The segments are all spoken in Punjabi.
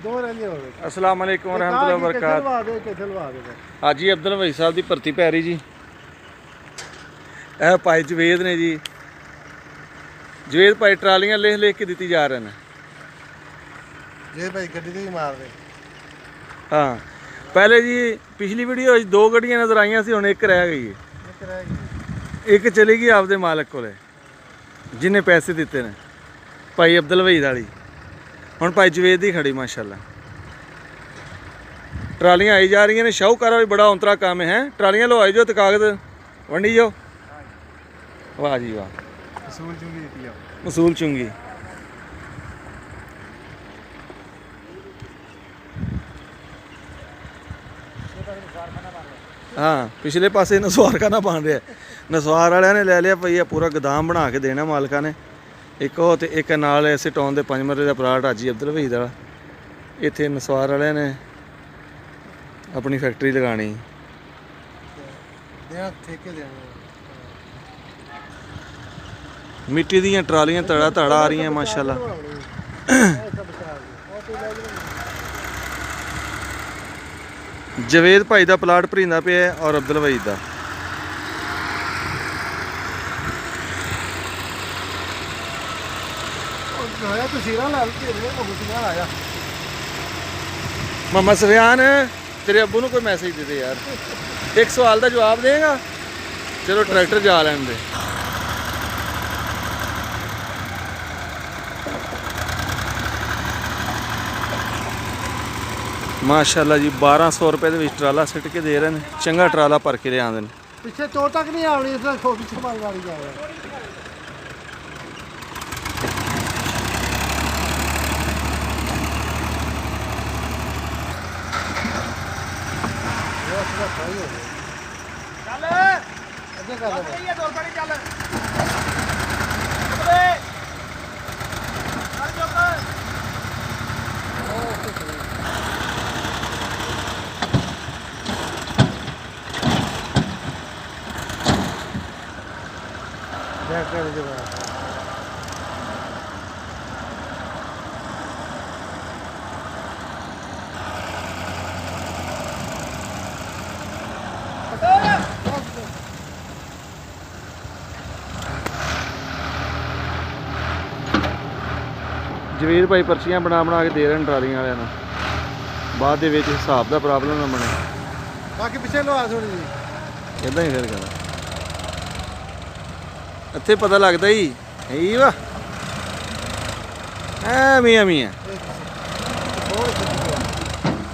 ਦੋ ਰਹਿੰਦੇ ਹੋਵੇ। अस्सलाम वालेकुम रहमतुल्लाहि व बरकात। हाजी अब्दुल भाई साहब की भर्ती पै रही जी। ਇਹ ਭਾਈ ਜਵੇਦ ਨੇ ਜੀ। ਜਵੇਦ ਭਾਈ ਟਰਾਲੀਆਂ ਲਿਖ ਕੇ ਦਿੱਤੀ ਜਾ ਰਹੇ ਨੇ। ਜੇ ਭਾਈ ਗੱਡੀ ਤੇ ਹੀ ਮਾਰਦੇ। ਹਾਂ ਪਹਿਲੇ ਜੀ ਪਿਛਲੀ ਵੀਡੀਓ ਵਿੱਚ 2 ਗੱਡੀਆਂ ਨਜ਼ਰ ਆਈਆਂ ਸੀ, ਹੁਣ ਇੱਕ ਰਹਿ ਗਈ ਹੈ। ਇੱਕ ਚਲੀ ਗਈ ਆਪਦੇ ਮਾਲਕ ਕੋਲੇ ਜਿਹਨੇ ਪੈਸੇ ਦਿੱਤੇ ਨੇ, ਭਾਈ ਅਬਦੁਲ ਵਹੀਦ ਵਾਲੀ। ਹੁਣ ਭਾਈ ਜਵੇਦ ਦੀ ਖੜੀ ਮਾਸ਼ਾਅੱਲਾ। ਟਰਾਲੀਆਂ ਆਈ ਜਾ ਰਹੀਆਂ ਨੇ। ਸ਼ਾਹੂਕਾਰਾ ਵੀ ਬੜਾ ਔਂਤਰਾ ਕੰਮ ਹੈ। ਟਰਾਲੀਆਂ ਲਵਾਈ ਜਾਓ ਤੇ ਕਾਗਜ਼ ਵੰਡੀ ਜਾਓ। ਵਾਹ ਜੀ ਵਾਹ। ਮਸੂਲ ਚੁੰਗੀ ਦਿੱਤੀ ਆ। ਮਸੂਲ ਚੁੰਗੀ। ਹਾਂ ਪਿਛਲੇ ਪਾਸੇ ਨਸਵਾਰ ਖਾਨਾ ਬਣ ਰਿਹਾ। ਨਸਵਾਰ ਵਾਲਿਆਂ ਨੇ ਲੈ ਲਿਆ ਭਈ, ਪੂਰਾ ਗੋਦਾਮ ਬਣਾ ਕੇ ਦੇਣਾ ਮਾਲਕਾਂ ਨੇ। ਇੱਕ ਉਹ ਤੇ ਇੱਕ ਨਾਲ ਇਸੇ ਟਾਊਨ ਦੇ 5 ਮਰਲੇ ਦਾ ਪਲਾਟ ਹਾਜੀ ਅਬਦੁਲ ਵਹੀਦ ਵਾਲਾ। ਇੱਥੇ ਨਸਵਾਰ ਵਾਲਿਆਂ ਨੇ ਆਪਣੀ ਫੈਕਟਰੀ ਲਗਾਣੀ। ਦੇਣਾ ਠੇਕੇ ਦੇਣਾ। ਮਿੱਟੀ ਦੀਆਂ ਟਰਾਲੀਆਂ ਧੜਾ ਧੜਾ ਆ ਰਹੀਆਂ ਮਾਸ਼ਾਅੱਲਾ। ਜਵੇਦ ਭਾਈ ਦਾ ਪਲਾਟ ਭਰੀਂਦਾ ਪਿਆ ਔਰ ਅਬਦੁਲ ਵਹੀਦ ਦਾ। मोहम्मद सफियान तेरे अब्बू ने कोई मैसेज दे दे यार। एक सवाल का जवाब देगा। चलो ट्रैक्टर जा लैन दे। माशाअल्लाह जी 1200 रुपए ਦੇ ਵਿੱਚ ਟਰਾਲਾ ਸਿੱਟ ਕੇ ਦੇ ਰਹੇ ਨੇ। ਚੰਗਾ ਟਰਾਲਾ ਭਰ ਕੇ ਲਿਆਉਂਦੇ ਨੇ। ਪਿੱਛੇ ਚੋਟ ਤੱਕ ਨਹੀਂ ਆਉਣੀ, ਇਸ ਨਾਲ ਛੋਟੀ ਛਮਾਲ ਗਾੜੀ ਜਾ ਰਿਹਾ। ਚੱਲ ਅੱਗੇ ਕਰ ਲੈ। ਦੋ ਪਾਣੀ ਚੱਲ। कर दे ਜਵੇਦ ਭਾਈ ਪਰਚੀਆਂ ਬਣਾ ਕੇ ਦੇ ਰਹੇ ਨੇ ਟਰਾਲੀਆਂ ਵਾਲਿਆਂ ਨੂੰ। ਬਾਅਦ ਦੇ ਵਿੱਚ ਹਿਸਾਬ ਦਾ ਪ੍ਰੋਬਲਮ ਨਾ ਬਣੇ। ਬਾਕੀ ਪਿੱਛੇ ਲਵਾ ਥੋੜੀ ਜੀ ਇਦਾਂ ਹੀ ਫਿਰ ਕਰ। ਇੱਥੇ ਪਤਾ ਲੱਗਦਾ ਹੀ ਹੈ ਵਾ ਐ ਮੀਆਂ ਮੀਆਂ।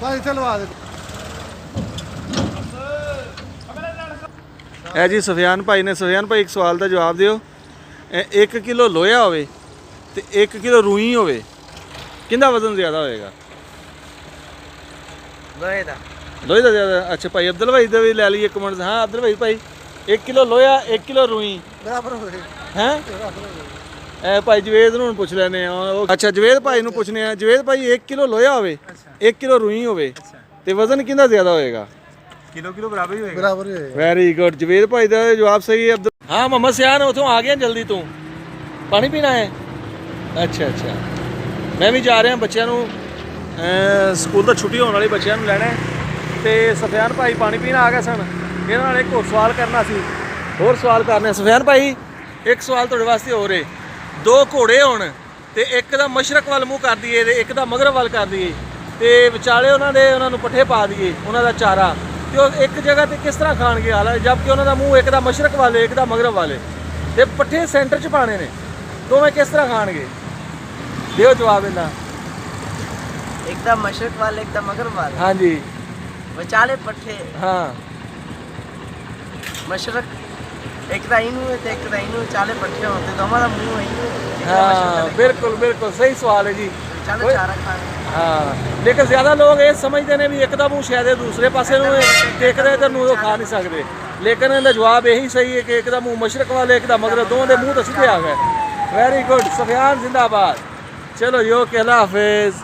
ਬਸ ਇੱਥੇ ਲਵਾ ਦੇ। ਇਹ ਜੀ ਸਫਿਆਨ ਭਾਈ ਨੇ। ਸਫਿਆਨ ਭਾਈ ਇੱਕ ਸਵਾਲ ਦਾ ਜਵਾਬ ਦਿਓ। 1 ਕਿਲੋ ਲੋਹਾ ਹੋਵੇ ਤੇ 1 ਕਿਲੋ ਰੂਈ ਹੋਵੇ, ਕਿਹਦਾ ਵਜ਼ਨ ਜ਼ਿਆਦਾ ਹੋਏਗਾ? ਲੋਹੇ ਦਾ। ਲੋਹੇ ਦਾ ਜ਼ਿਆਦਾ। ਅੱਛਾ ਭਾਈ ਅਬਦੁਲ ਭਾਈ ਦਾ ਵੀ ਲੈ ਲਈਏ ਕਮੈਂਟ। ਹਾਂ ਅਬਦੁਲ ਭਾਈ ਭਾਈ 1 ਕਿਲੋ ਲੋਹਾ 1 ਕਿਲੋ ਰੂਈ ਬਰਾਬਰ ਹੋਵੇ ਹੈ। ਇਹ ਭਾਈ ਜਵੇਦ ਨੂੰ ਪੁੱਛ ਲੈਨੇ ਆ। ਅੱਛਾ ਜਵੇਦ ਭਾਈ ਨੂੰ ਪੁੱਛਨੇ ਆ। ਜਵੇਦ ਭਾਈ 1 ਕਿਲੋ ਲੋਹਾ ਹੋਵੇ 1 ਕਿਲੋ ਰੂਈ ਹੋਵੇ ਤੇ ਵਜ਼ਨ ਕਿਹਦਾ ਜ਼ਿਆਦਾ ਹੋਏਗਾ? ਕਿਲੋ ਬਰਾਬਰ ਹੀ ਹੋਏਗਾ। ਬਰਾਬਰ ਹੀ ਹੋਏਗਾ। Very good. ਜਵੇਦ ਭਾਈ ਦਾ ਜਵਾਬ ਸਹੀ ਹੈ। ਹਾਂ ਮੁਹੰਮਦ ਸਿਆਨ ਉਥੋਂ ਆ ਗਿਆ ਜਲਦੀ। ਤੂੰ ਪਾਣੀ ਪੀਣਾ ਹੈ? ਅੱਛਾ ਅੱਛਾ। ਮੈਂ ਵੀ ਜਾ ਰਿਹਾ ਬੱਚਿਆਂ ਨੂੰ ਸਕੂਲ ਤੋਂ ਛੁੱਟੀ ਹੋਣ ਵਾਲੀ ਬੱਚਿਆਂ ਨੂੰ ਲੈਣਾ ਤੇ ਸਫਿਆਨ ਭਾਈ ਪਾਣੀ ਪੀਣ ਆ ਗਏ ਸਨ। ਇਹਨਾਂ ਨਾਲ ਇੱਕ ਹੋਰ ਸਵਾਲ ਕਰਨਾ ਸੀ। ਹੋਰ ਸਵਾਲ ਕਰਨੇ। ਸਫਿਆਨ ਭਾਈ ਇੱਕ ਸਵਾਲ ਤੁਹਾਡੇ ਵਾਸਤੇ ਹੋ ਰਹੇ। 2 ਘੋੜੇ ਹੋਣ ਤੇ ਇੱਕ ਦਾ ਮਸ਼ਰਕ ਵੱਲ ਮੂੰਹ ਕਰ ਦਈਏ ਤੇ ਇੱਕ ਦਾ ਮਗਰਬ ਵੱਲ ਕਰ ਦਈਏ ਤੇ ਵਿਚਾਲੇ ਉਹਨਾਂ ਨੂੰ ਪੱਠੇ ਪਾ ਦਈਏ, ਉਹਨਾਂ ਦਾ ਚਾਰਾ, ਤੇ ਉਹ ਇੱਕ ਜਗ੍ਹਾ ਤੇ ਕਿਸ ਤਰ੍ਹਾਂ ਖਾਣਗੇ? ਹਾਲਾਂਕਿ ਜਦ ਕਿ ਉਹਨਾਂ ਦਾ ਮੂੰਹ ਇੱਕ ਦਾ ਮਸ਼ਰਕ ਵੱਲ ਇੱਕ ਦਾ ਮਗਰਬ ਵੱਲ ਤੇ ਪੱਠੇ ਸੈਂਟਰ 'ਚ ਪਾਣੇ ਨੇ, ਦੋਵੇਂ ਕਿਸ ਤਰ੍ਹਾਂ ਖਾਣਗੇ? ਦਿਓ ਜਵਾਬ ਇਹਨਾਂ। एक दा मशरक वाल एक दा मगरब वाल। हाँ जी। विचाले पट्ठे। हाँ मशरक एक दा इनू है ते एक दा इनू चाले पट्ठे होते तो हमारा मुंह है। हाँ बिल्कुल बिल्कुल सही सवाल है जी। चाले चारा खाने। हाँ लेकिन ज़्यादा लोग ये समझते हैं भी एक दा मुँह शायद दूसरे पासे देखते इधर नूं खा नहीं सकते, लेकिन इनका जवाब यही सही है कि एक दा मुँह मशरक वाले एक दा मगरब, दोनों के मुँह तो सीधे आ गए। Very good. सफियान जिंदाबाद। चलो यो के अल्लाह हाफिज़।